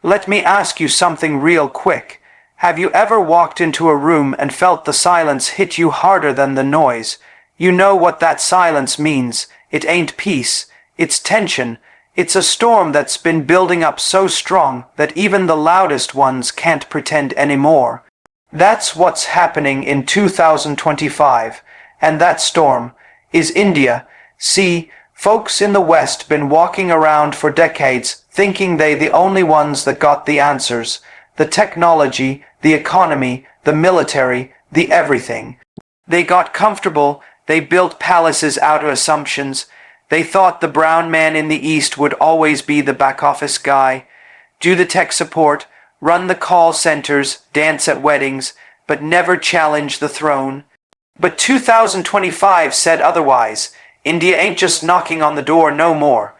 Let me ask you something real quick. Have you ever walked into a room and felt the silence hit you harder than the noise? You know what that silence means. It ain't peace. It's tension. It's a storm that's been building up so strong that even the loudest ones can't pretend anymore. That's what's happening in 2025. And that storm is India. See, folks in the West been walking around for decades thinking they the only ones that got the answers. The technology, the economy, the military, the everything. They got comfortable, they built palaces out of assumptions. They thought the brown man in the East would always be the back office guy, do the tech support, run the call centers, dance at weddings, but never challenge the throne. But 2025 said otherwise. India ain't just knocking on the door no more.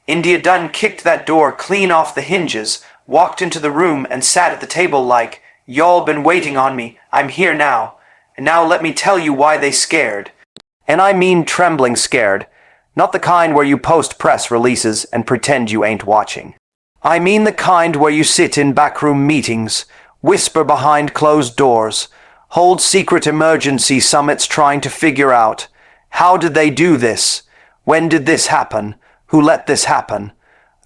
India done kicked that door clean off the hinges, walked into the room and sat at the table like, y'all been waiting on me, I'm here now. And now let me tell you why they scared. And I mean trembling scared. Not the kind where you post press releases and pretend you ain't watching. I mean the kind where you sit in backroom meetings, whisper behind closed doors, hold secret emergency summits trying to figure out, how did they do this? When did this happen? Who let this happen?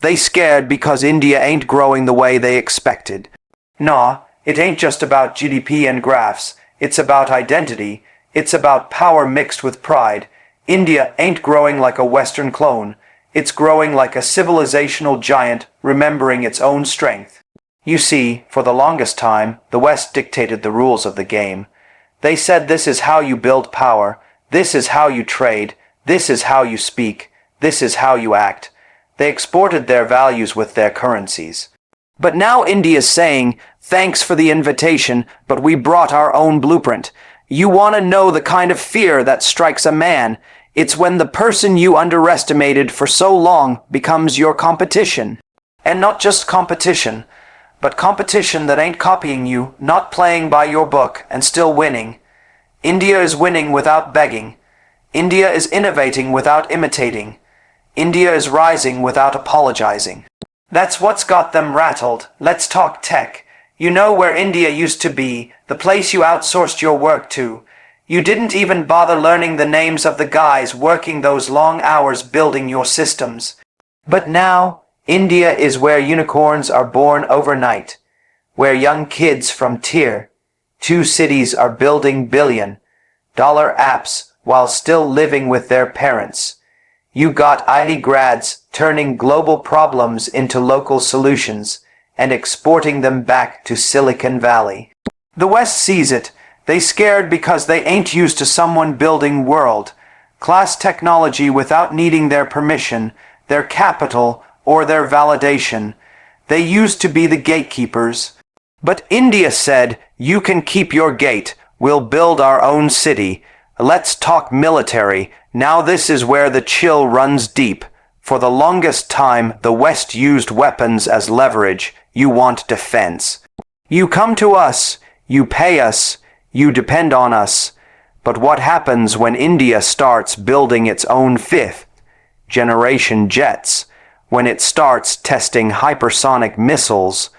They scared because India ain't growing the way they expected. Nah, it ain't just about GDP and graphs. It's about identity. It's about power mixed with pride. India ain't growing like a Western clone. It's growing like a civilizational giant, remembering its own strength. You see, for the longest time, the West dictated the rules of the game. They said this is how you build power, this is how you trade, this is how you speak, this is how you act. They exported their values with their currencies. But now India's saying, thanks for the invitation, but we brought our own blueprint. You want to know the kind of fear that strikes a man? It's when the person you underestimated for so long becomes your competition. And not just competition, but competition that ain't copying you, not playing by your book, and still winning. India is winning without begging. India is innovating without imitating. India is rising without apologizing. That's what's got them rattled. Let's talk tech. You know where India used to be, the place you outsourced your work to. You didn't even bother learning the names of the guys working those long hours building your systems. But now, India is where unicorns are born overnight, where young kids from Tier 2 cities are building billion-dollar apps while still living with their parents. You got IT grads turning global problems into local solutions and exporting them back to Silicon Valley. The West sees it. They scared because they ain't used to someone building world-class technology without needing their permission, their capital, or their validation. They used to be the gatekeepers. But India said, you can keep your gate, we'll build our own city. Let's talk military. Now this is where the chill runs deep. For the longest time, the West used weapons as leverage. You want defense. You come to us, you pay us, you depend on us. But what happens when India starts building its own fifth-generation jets? When it starts testing hypersonic missiles?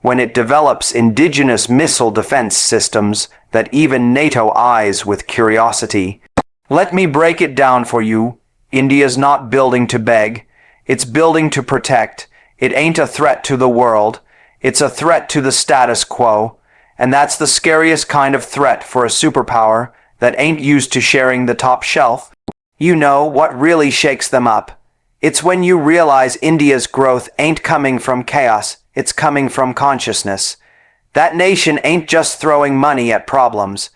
When it develops indigenous missile defense systems that even NATO eyes with curiosity? Let me break it down for you. India's not building to beg. It's building to protect. It ain't a threat to the world. It's a threat to the status quo. And that's the scariest kind of threat for a superpower that ain't used to sharing the top shelf. You know what really shakes them up? It's when you realize India's growth ain't coming from chaos, it's coming from consciousness. That nation ain't just throwing money at problems.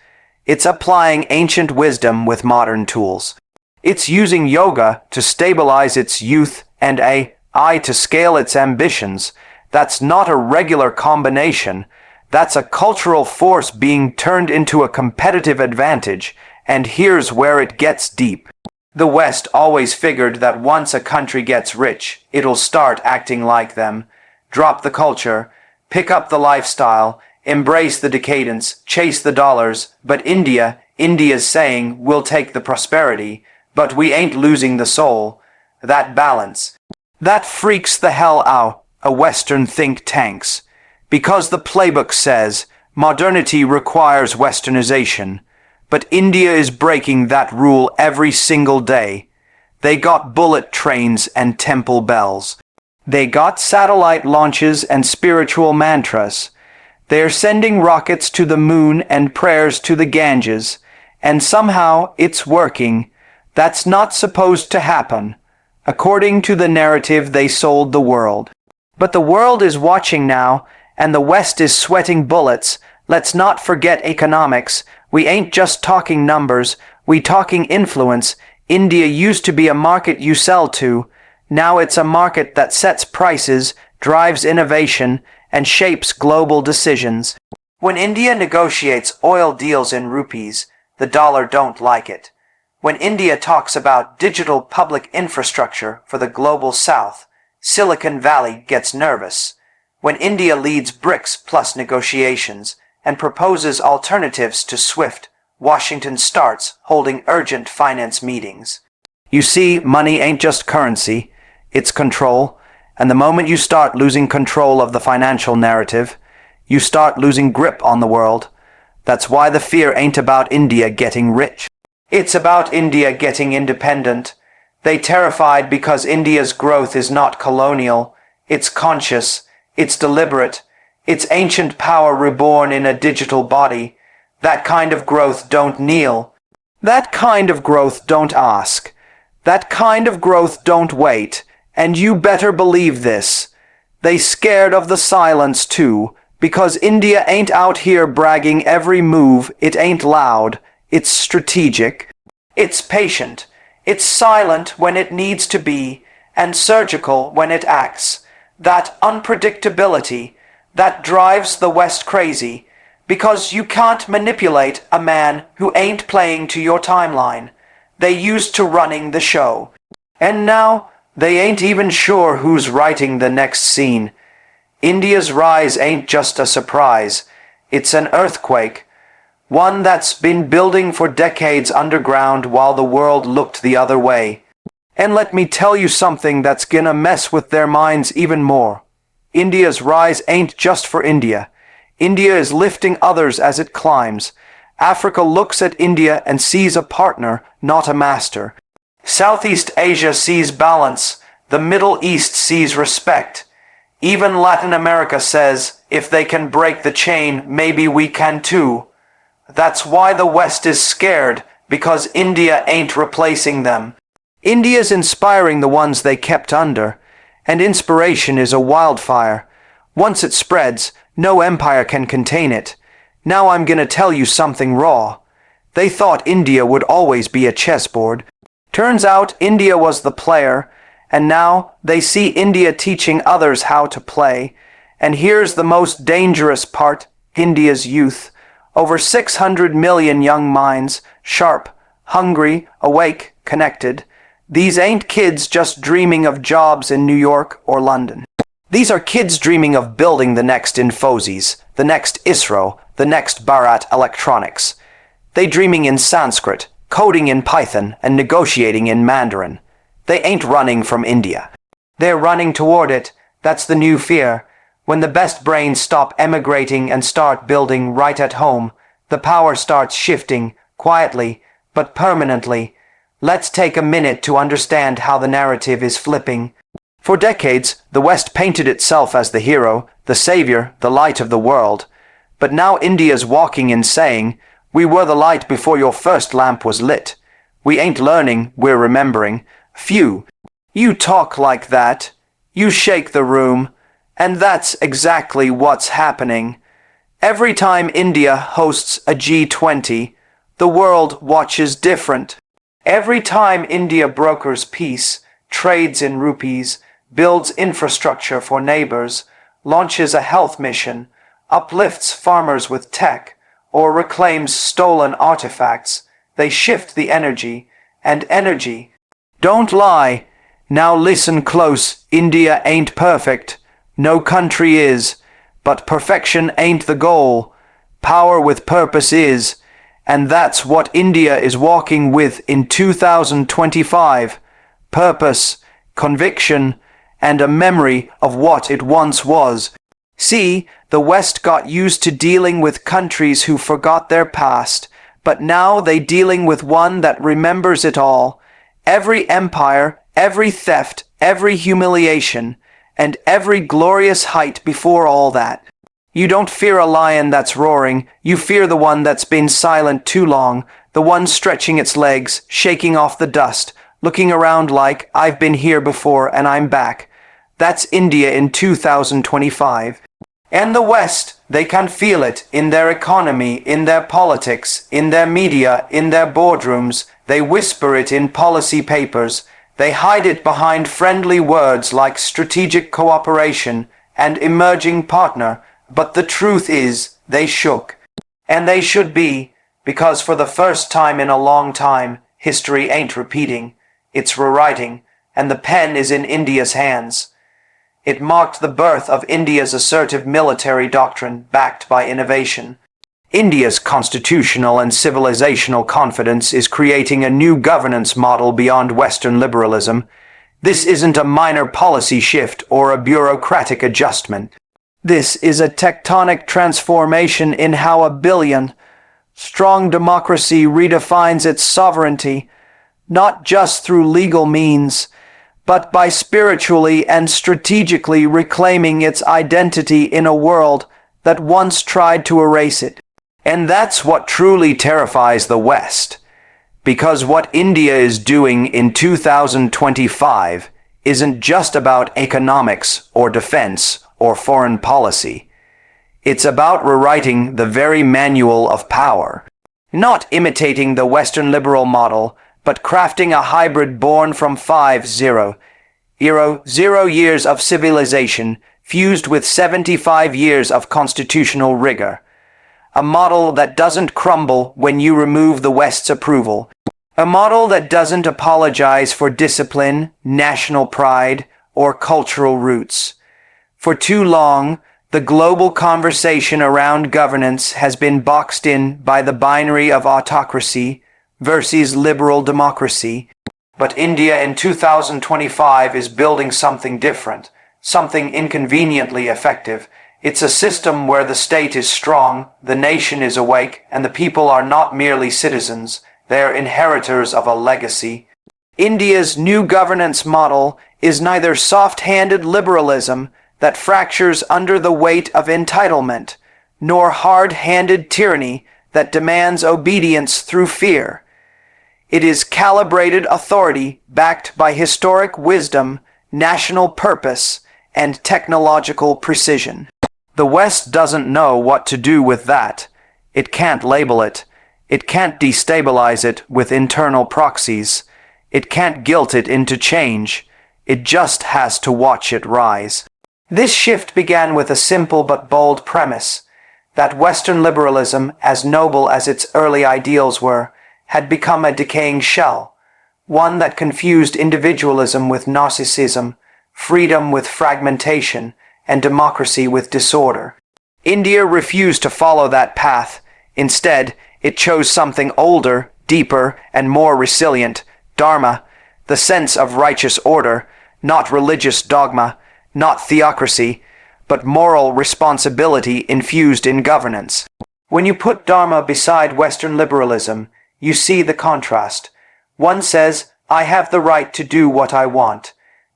It's applying ancient wisdom with modern tools. It's using yoga to stabilize its youth and AI to scale its ambitions. That's not a regular combination. That's a cultural force being turned into a competitive advantage. And here's where it gets deep. The West always figured that once a country gets rich, it'll start acting like them. Drop the culture, pick up the lifestyle, embrace the decadence, chase the dollars. But India's saying, we'll take the prosperity, but we ain't losing the soul. That balance. That freaks the hell out a Western think tanks. Because the Playbook says modernity requires Westernization. But India is breaking that rule every single day. They got bullet trains and temple bells. They got satellite launches and spiritual mantras. They're sending rockets to the moon and prayers to the Ganges. And somehow it's working. That's not supposed to happen, according to the narrative they sold the world. But the world is watching now, and the West is sweating bullets. Let's not forget economics. We ain't just talking numbers, we talking influence. India used to be a market you sell to. Now it's a market that sets prices, drives innovation, and shapes global decisions. When India negotiates oil deals in rupees, the dollar don't like it. When India talks about digital public infrastructure for the global south, Silicon Valley gets nervous. When India leads BRICS plus negotiations and proposes alternatives to SWIFT, Washington starts holding urgent finance meetings. You see, money ain't just currency, it's control, and the moment you start losing control of the financial narrative, you start losing grip on the world. That's why the fear ain't about India getting rich. It's about India getting independent. They terrified because India's growth is not colonial, it's conscious, it's deliberate, it's ancient power reborn in a digital body. That kind of growth don't kneel. That kind of growth don't ask. That kind of growth don't wait. And you better believe this. They scared of the silence too, because India ain't out here bragging every move. It ain't loud. It's strategic. It's patient. It's silent when it needs to be, and surgical when it acts. That unpredictability, that drives the West crazy, because you can't manipulate a man who ain't playing to your timeline. They used to running the show. And now, they ain't even sure who's writing the next scene. India's rise ain't just a surprise. It's an earthquake. One that's been building for decades underground while the world looked the other way. And let me tell you something that's gonna mess with their minds even more. India's rise ain't just for India. India is lifting others as it climbs. Africa looks at India and sees a partner, not a master. Southeast Asia sees balance. The Middle East sees respect. Even Latin America says, if they can break the chain, maybe we can too. That's why the West is scared, because India ain't replacing them. India's inspiring the ones they kept under, and inspiration is a wildfire. Once it spreads, no empire can contain it. Now I'm gonna tell you something raw. They thought India would always be a chessboard. Turns out India was the player, and now they see India teaching others how to play. And here's the most dangerous part, India's youth. Over 600 million young minds, sharp, hungry, awake, connected. These ain't kids just dreaming of jobs in New York or London. These are kids dreaming of building the next Infosys, the next ISRO, the next Bharat Electronics. They dreaming in Sanskrit, coding in Python, and negotiating in Mandarin. They ain't running from India. They're running toward it. That's the new fear. When the best brains stop emigrating and start building right at home, the power starts shifting, quietly, but permanently. Let's take a minute to understand how the narrative is flipping. For decades, the West painted itself as the hero, the savior, the light of the world. But now India's walking in saying, we were the light before your first lamp was lit. We ain't learning, we're remembering. Phew, you talk like that. You shake the room. And that's exactly what's happening. Every time India hosts a G20, the world watches different. Every time India brokers peace, trades in rupees, builds infrastructure for neighbors, launches a health mission, uplifts farmers with tech, or reclaims stolen artifacts, they shift the energy, and energy. Don't lie. Now listen close. India ain't perfect. No country is. But perfection ain't the goal. Power with purpose is. And that's what India is walking with in 2025. Purpose, conviction, and a memory of what it once was. See, the West got used to dealing with countries who forgot their past, but now they dealing with one that remembers it all. Every empire, every theft, every humiliation, and every glorious height before all that. You don't fear a lion that's roaring, you fear the one that's been silent too long, the one stretching its legs, shaking off the dust, looking around like, I've been here before and I'm back. That's India in 2025. And the West, they can feel it in their economy, in their politics, in their media, in their boardrooms. They whisper it in policy papers. They hide it behind friendly words like strategic cooperation and emerging partner. But the truth is, they shook. And they should be, because for the first time in a long time, history ain't repeating. It's rewriting, and the pen is in India's hands. It marked the birth of India's assertive military doctrine backed by innovation. India's constitutional and civilizational confidence is creating a new governance model beyond Western liberalism. This isn't a minor policy shift or a bureaucratic adjustment. This is a tectonic transformation in how a strong democracy redefines its sovereignty, not just through legal means, but by spiritually and strategically reclaiming its identity in a world that once tried to erase it. And that's what truly terrifies the West, because what India is doing in 2025 isn't just about economics or defense or foreign policy. It's about rewriting the very manual of power, not imitating the Western liberal model, but crafting a hybrid born from 0 years of civilization fused with 75 years of constitutional rigor. A model that doesn't crumble when you remove the West's approval. A model that doesn't apologize for discipline, national pride, or cultural roots. For too long, the global conversation around governance has been boxed in by the binary of autocracy versus liberal democracy. But India in 2025 is building something different, something inconveniently effective. It's a system where the state is strong, the nation is awake, and the people are not merely citizens, they're inheritors of a legacy. India's new governance model is neither soft-handed liberalism that fractures under the weight of entitlement, nor hard-handed tyranny that demands obedience through fear. It is calibrated authority backed by historic wisdom, national purpose, and technological precision. The West doesn't know what to do with that. It can't label it. It can't destabilize it with internal proxies. It can't guilt it into change. It just has to watch it rise. This shift began with a simple but bold premise, that Western liberalism, as noble as its early ideals were, had become a decaying shell, one that confused individualism with narcissism, freedom with fragmentation, and democracy with disorder. India refused to follow that path. Instead, it chose something older, deeper, and more resilient, dharma, the sense of righteous order, not religious dogma, not theocracy, but moral responsibility infused in governance. When you put dharma beside Western liberalism, you see the contrast. One says, I have the right to do what I want.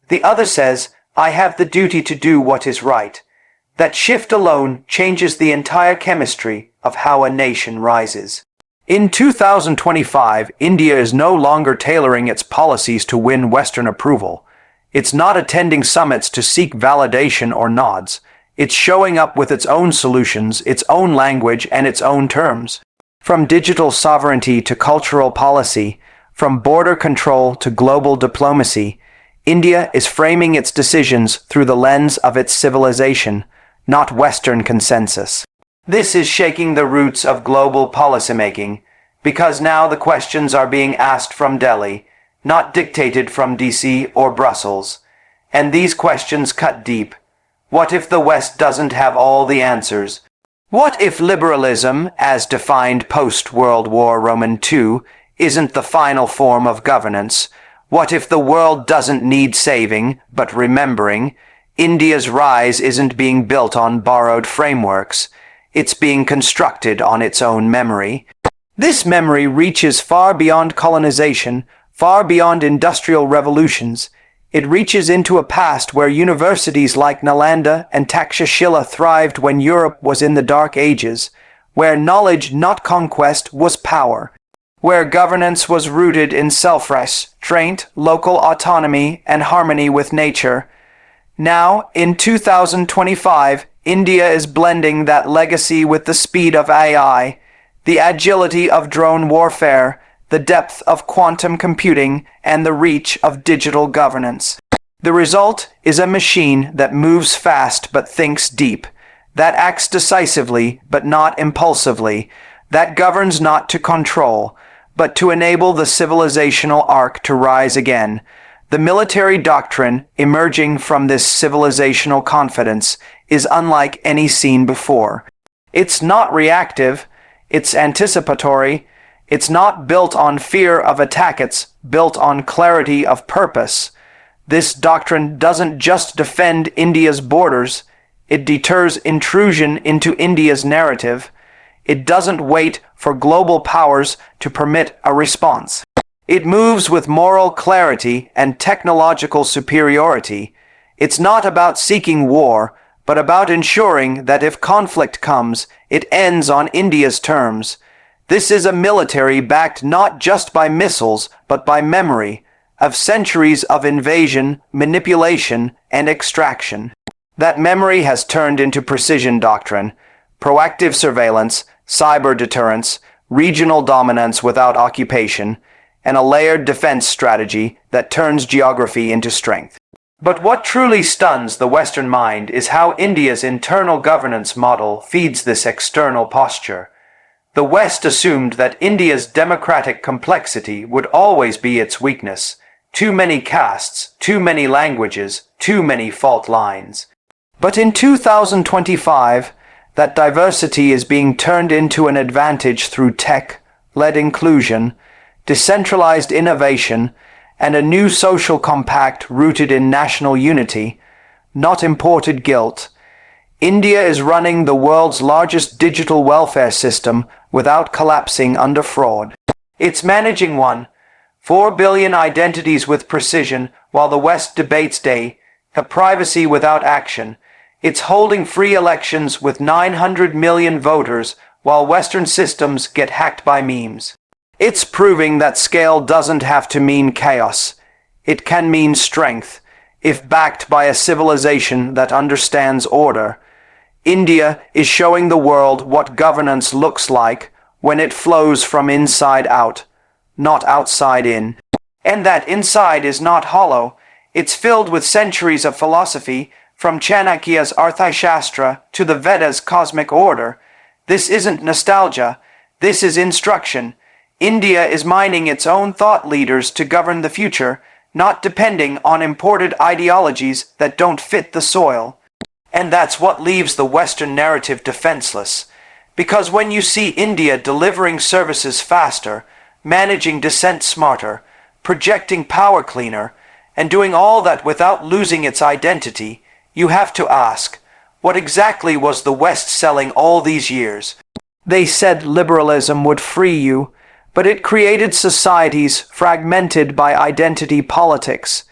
The other says, I have the duty to do what is right. That shift alone changes the entire chemistry of how a nation rises. In 2025, India is no longer tailoring its policies to win Western approval. It's not attending summits to seek validation or nods. It's showing up with its own solutions, its own language, and its own terms. From digital sovereignty to cultural policy, from border control to global diplomacy, India is framing its decisions through the lens of its civilization, not Western consensus. This is shaking the roots of global policymaking, because now the questions are being asked from Delhi, not dictated from DC or Brussels. And these questions cut deep. What if the West doesn't have all the answers? What if liberalism, as defined post-World War II, isn't the final form of governance? What if the world doesn't need saving, but remembering? India's rise isn't being built on borrowed frameworks. It's being constructed on its own memory. This memory reaches far beyond colonization, far beyond industrial revolutions. It reaches into a past where universities like Nalanda and Takshashila thrived when Europe was in the Dark Ages, where knowledge, not conquest, was power, where governance was rooted in self-restraint, local autonomy, and harmony with nature. Now, in 2025, India is blending that legacy with the speed of AI, the agility of drone warfare, the depth of quantum computing, and the reach of digital governance. The result is a machine that moves fast but thinks deep, that acts decisively but not impulsively, that governs not to control, but to enable the civilizational arc to rise again. The military doctrine emerging from this civilizational confidence is unlike any seen before. It's not reactive, it's anticipatory. It's not built on fear of attack, it's built on clarity of purpose. This doctrine doesn't just defend India's borders, it deters intrusion into India's narrative. It doesn't wait for global powers to permit a response. It moves with moral clarity and technological superiority. It's not about seeking war, but about ensuring that if conflict comes, it ends on India's terms. This is a military backed not just by missiles, but by memory, of centuries of invasion, manipulation, and extraction. That memory has turned into precision doctrine, proactive surveillance, cyber deterrence, regional dominance without occupation, and a layered defense strategy that turns geography into strength. But what truly stuns the Western mind is how India's internal governance model feeds this external posture. The West assumed that India's democratic complexity would always be its weakness. Too many castes, too many languages, too many fault lines. But in 2025, that diversity is being turned into an advantage through tech-led inclusion, decentralized innovation, and a new social compact rooted in national unity, not imported guilt. India is running the world's largest digital welfare system without collapsing under fraud. It's managing 4 billion identities with precision while the West debates privacy without action. It's holding free elections with 900 million voters while Western systems get hacked by memes. It's proving that scale doesn't have to mean chaos. It can mean strength, if backed by a civilization that understands order. India is showing the world what governance looks like when it flows from inside out, not outside in. And that inside is not hollow. It's filled with centuries of philosophy, from Chanakya's Arthashastra to the Vedas' cosmic order. This isn't nostalgia. This is instruction. India is mining its own thought leaders to govern the future, not depending on imported ideologies that don't fit the soil. And that's what leaves the Western narrative defenseless. Because when you see India delivering services faster, managing dissent smarter, projecting power cleaner, and doing all that without losing its identity, you have to ask, what exactly was the West selling all these years? They said liberalism would free you, but it created societies fragmented by identity politics.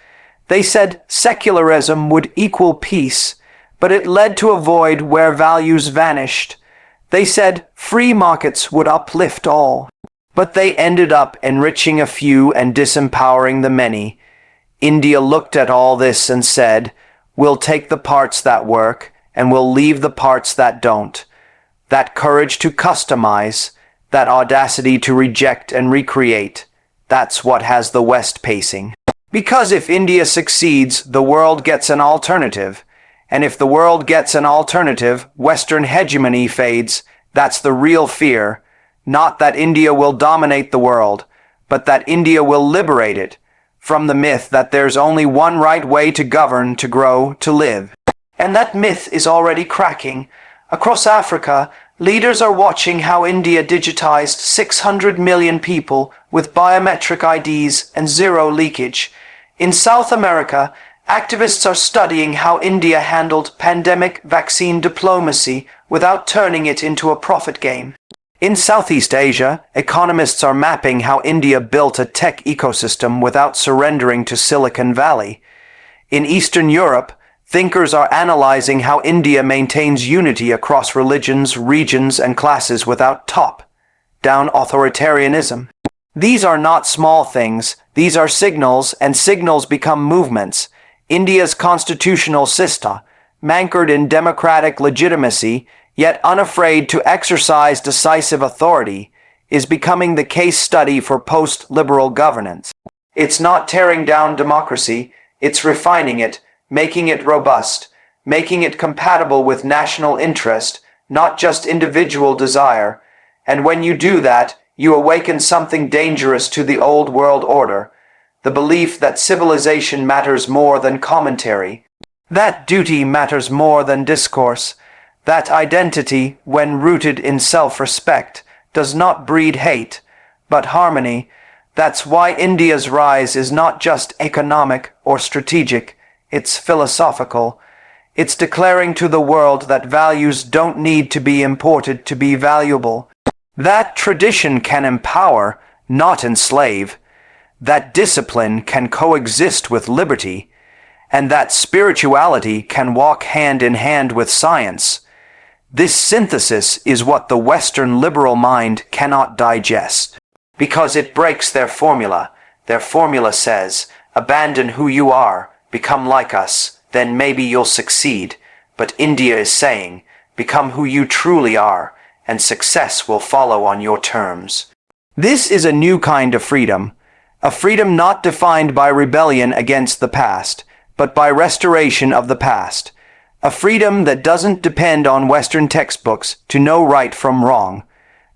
They said secularism would equal peace, but it led to a void where values vanished. They said free markets would uplift all, but they ended up enriching a few and disempowering the many. India looked at all this and said, we'll take the parts that work, and we'll leave the parts that don't. That courage to customize, that audacity to reject and recreate, that's what has the West pacing. Because if India succeeds, the world gets an alternative. And if the world gets an alternative, Western hegemony fades. That's the real fear. Not that India will dominate the world, but that India will liberate it from the myth that there's only one right way to govern, to grow, to live. And that myth is already cracking. Across Africa, Leaders are watching how India digitized 600 million people with biometric IDs and zero leakage. In South America, activists are studying how India handled pandemic vaccine diplomacy without turning it into a profit game. In Southeast Asia, economists are mapping how India built a tech ecosystem without surrendering to Silicon Valley. In Eastern Europe, thinkers are analyzing how India maintains unity across religions, regions, and classes without top-down authoritarianism. These are not small things, these are signals, and signals become movements. India's constitutional system, anchored in democratic legitimacy, yet unafraid to exercise decisive authority, is becoming the case study for post-liberal governance. It's not tearing down democracy, it's refining it, making it robust, making it compatible with national interest, not just individual desire. And when you do that, you awaken something dangerous to the old world order, the belief that civilization matters more than commentary, that duty matters more than discourse, that identity, when rooted in self-respect, does not breed hate, but harmony. That's why India's rise is not just economic or strategic, it's philosophical. It's declaring to the world that values don't need to be imported to be valuable. That tradition can empower, not enslave. That discipline can coexist with liberty. And that spirituality can walk hand in hand with science. This synthesis is what the Western liberal mind cannot digest. Because it breaks their formula. Their formula says, abandon who you are, become like us, then maybe you'll succeed. But India is saying, become who you truly are, and success will follow on your terms. This is a new kind of freedom. A freedom not defined by rebellion against the past, but by restoration of the past. A freedom that doesn't depend on Western textbooks to know right from wrong.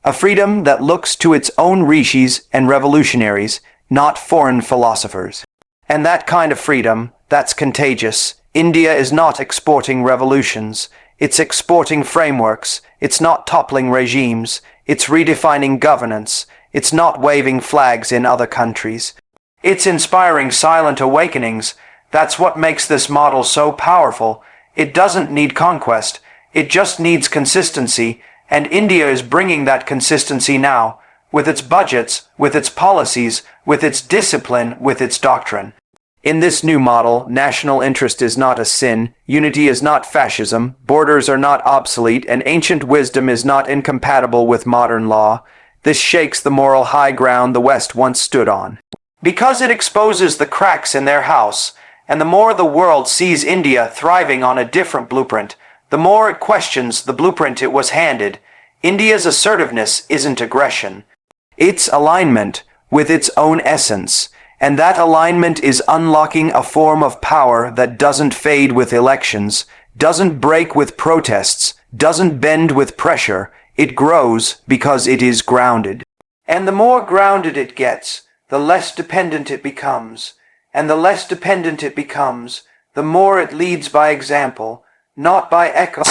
A freedom that looks to its own rishis and revolutionaries, not foreign philosophers. And that kind of freedom, that's contagious. India is not exporting revolutions. It's exporting frameworks. It's not toppling regimes. It's redefining governance. It's not waving flags in other countries. It's inspiring silent awakenings. That's what makes this model so powerful. It doesn't need conquest, it just needs consistency, and India is bringing that consistency now, with its budgets, with its policies, with its discipline, with its doctrine. In this new model, national interest is not a sin, unity is not fascism, borders are not obsolete, and ancient wisdom is not incompatible with modern law. This shakes the moral high ground the West once stood on. Because it exposes the cracks in their house, and the more the world sees India thriving on a different blueprint, the more it questions the blueprint it was handed. India's assertiveness isn't aggression. It's alignment with its own essence, and that alignment is unlocking a form of power that doesn't fade with elections, doesn't break with protests, doesn't bend with pressure. It grows because it is grounded. And the more grounded it gets, the less dependent it becomes. And the less dependent it becomes, the more it leads by example, not by echo.